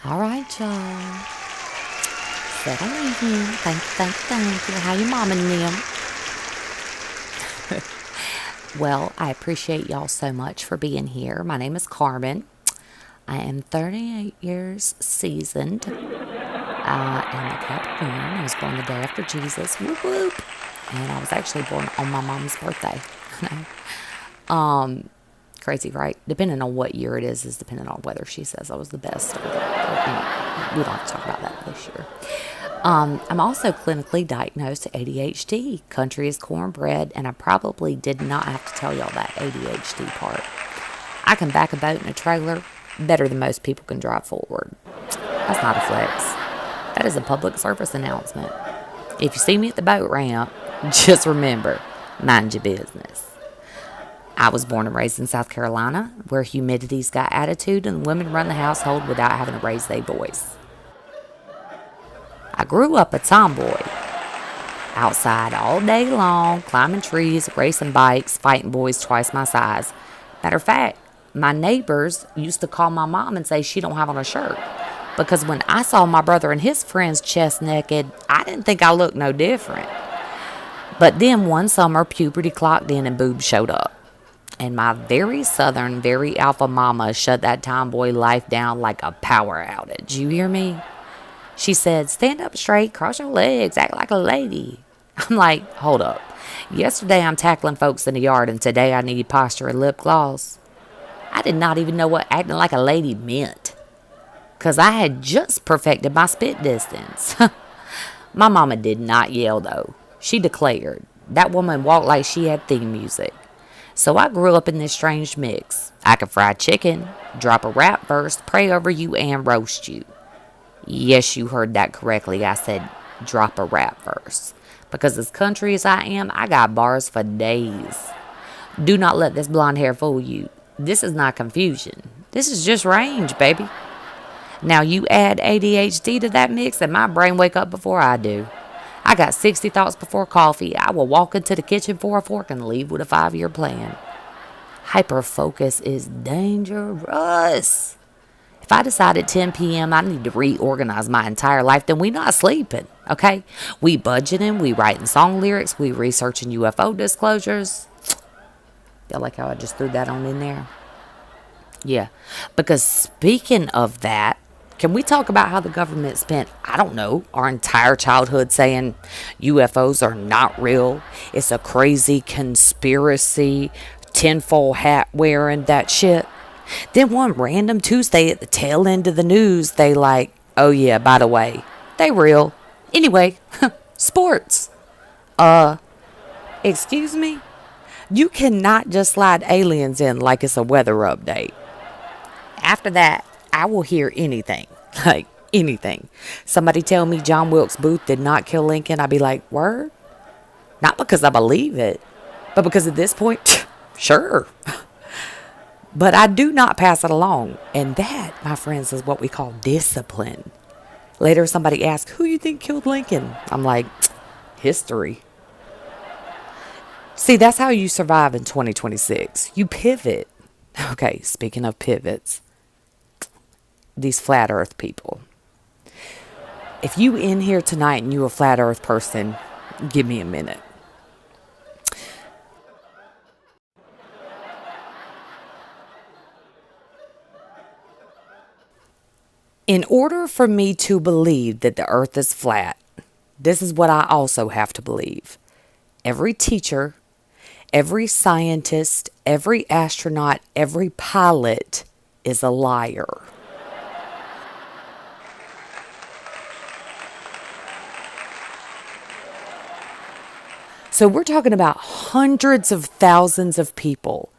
All right, y'all. Settle in. Thank you. How you mom and them? Well, I appreciate y'all so much for being here. My name is Carmen. I am 38 years seasoned. I am a Capricorn. I was born the day after Jesus. Whoop whoop. And I was actually born on my mom's birthday. Crazy, right? Depending on what year it is depending on whether she says I was the best or we don't have to talk about that this year. I'm also clinically diagnosed with ADHD. Country is cornbread, and I probably did not have to tell y'all that ADHD part. I can back a boat in a trailer better than most people can drive forward. That's not a flex. That is a public service announcement. If you see me at the boat ramp, just remember, mind your business. I was born and raised in South Carolina, where humidity's got attitude and women run the household without having to raise their voice. I grew up a tomboy. Outside all day long, climbing trees, racing bikes, fighting boys twice my size. Matter of fact, my neighbors used to call my mom and say she don't have on a shirt. Because when I saw my brother and his friends chest naked, I didn't think I looked no different. But then one summer, puberty clocked in and boobs showed up. And my very southern, very alpha mama shut that tomboy life down like a power outage. You hear me? She said, stand up straight, cross your legs, act like a lady. I'm like, hold up. Yesterday I'm tackling folks in the yard and today I need posture and lip gloss. I did not even know what acting like a lady meant. Because I had just perfected my spit distance. My mama did not yell though. She declared, that woman walked like she had theme music. So I grew up in this strange mix. I could fry chicken, drop a rap verse, pray over you, and roast you. Yes, you heard that correctly. I said drop a rap verse. Because as country as I am, I got bars for days. Do not let this blonde hair fool you. This is not confusion. This is just range, baby. Now you add ADHD to that mix and my brain wake up before I do. I got 60 thoughts before coffee. I will walk into the kitchen for a fork and leave with a 5-year plan. Hyperfocus is dangerous. If I decide at 10 p.m. I need to reorganize my entire life, then we not sleeping, okay? We budgeting, we writing song lyrics, we researching UFO disclosures. Feel like how I just threw that on in there? Yeah, because speaking of that, can we talk about how the government spent, I don't know, our entire childhood saying UFOs are not real? It's a crazy conspiracy, tinfoil hat wearing that shit. Then one random Tuesday at the tail end of the news, they like, oh yeah, by the way, they real. Anyway, sports. Excuse me? You cannot just slide aliens in like it's a weather update. After that, I will hear anything. Like, anything. Somebody tell me John Wilkes Booth did not kill Lincoln, I'd be like, word? Not because I believe it, but because at this point, sure. But I do not pass it along. And that, my friends, is what we call discipline. Later, somebody asks, who you think killed Lincoln? I'm like, history. See, that's how you survive in 2026. You pivot. Okay, speaking of pivots, these flat earth people. If you in here tonight and you a flat earth person, give me a minute. In order for me to believe that the earth is flat, this is what I also have to believe. Every teacher, every scientist, every astronaut, every pilot is a liar. So we're talking about hundreds of thousands of people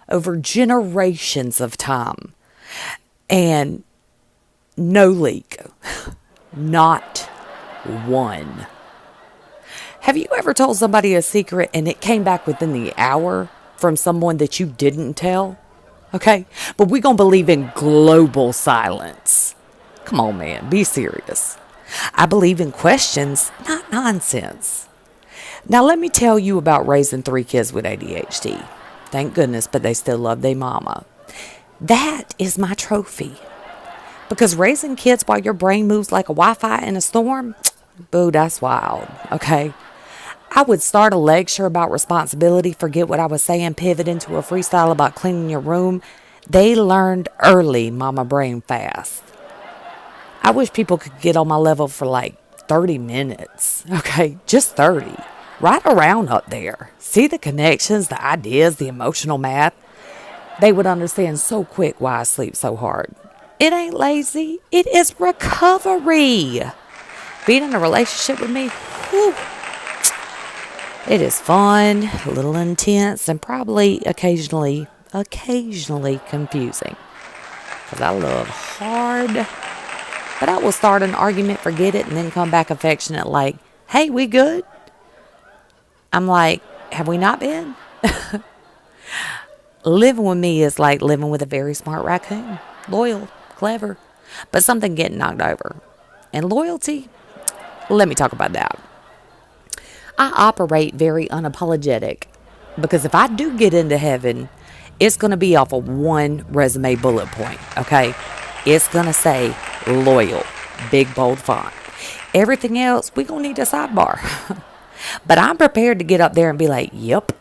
over generations of time. And no leak. Not one. Have you ever told somebody a secret and it came back within the hour from someone that you didn't tell? Okay? But we're going to believe in global silence. Come on, man. Be serious. I believe in questions, not nonsense. Now, let me tell you about raising 3 kids with ADHD. Thank goodness, but they still love their mama. That is my trophy. Because raising kids while your brain moves like a Wi-Fi in a storm, boo, that's wild, okay? I would start a lecture about responsibility, forget what I was saying, pivot into a freestyle about cleaning your room. They learned early, mama brain fast. I wish people could get on my level for like 30 minutes, okay? Just 30. Right around up there. See the connections, the ideas, the emotional math. They would understand so quick why I sleep so hard. It ain't lazy. It is recovery. Being in a relationship with me, whew, it is fun, a little intense, and probably occasionally confusing. Because I love hard. But I will start an argument, forget it, and then come back affectionate like, hey, we good? I'm like, have we not been? Living with me is like living with a very smart raccoon. Loyal, clever, but something getting knocked over. And loyalty, let me talk about that. I operate very unapologetic because if I do get into heaven, it's going to be off of one resume bullet point, okay? It's going to say loyal, big bold font. Everything else, we going to need a sidebar. But I'm prepared to get up there and be like, yep,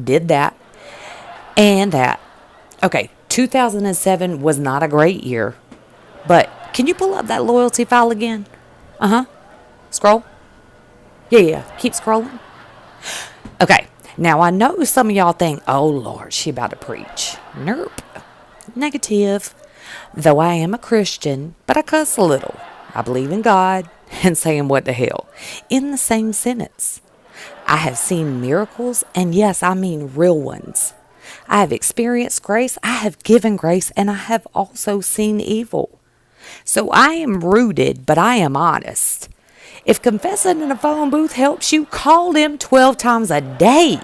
did that and that. Okay, 2007 was not a great year, but can you pull up that loyalty file again? Scroll. Yeah, keep scrolling. Okay, now I know some of y'all think, oh Lord, she about to preach. Nope, negative. Though I am a Christian, but I cuss a little. I believe in God and saying what the hell in the same sentence. I have seen miracles, and yes, I mean real ones. I have experienced grace, I have given grace, and I have also seen evil. So I am rooted, but I am honest. If confessing in a phone booth helps you, call them 12 times a day,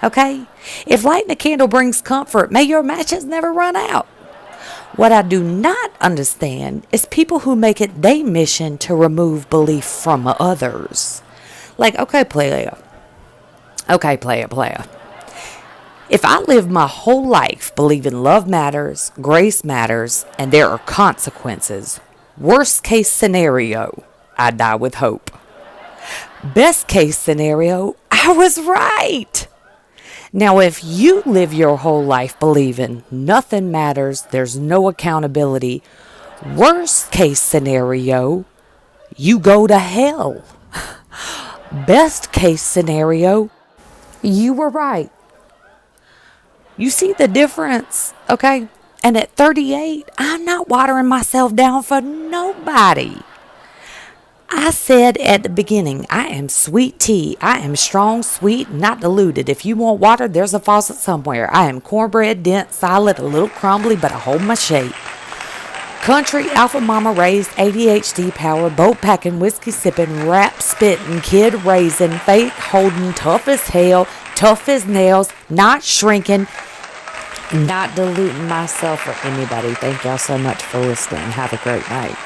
okay? If lighting a candle brings comfort, may your matches never run out. What I do not understand is people who make it their mission to remove belief from others. Like, okay, player. If I live my whole life believing love matters, grace matters, and there are consequences, worst case scenario, I die with hope. Best case scenario, I was right. Now, if you live your whole life believing nothing matters, there's no accountability, worst case scenario, you go to hell. Best case scenario, you were right. You see the difference, okay? And at 38, I'm not watering myself down for nobody. I said at the beginning, I am sweet tea. I am strong, sweet, not diluted. If you want water, there's a faucet somewhere. I am cornbread, dense, solid, a little crumbly, but I hold my shape. Country, alpha mama raised, ADHD power, boat packing, whiskey sipping, rap spitting, kid raising, faith holding, tough as hell, tough as nails, not shrinking, not diluting myself for anybody. Thank y'all so much for listening. Have a great night.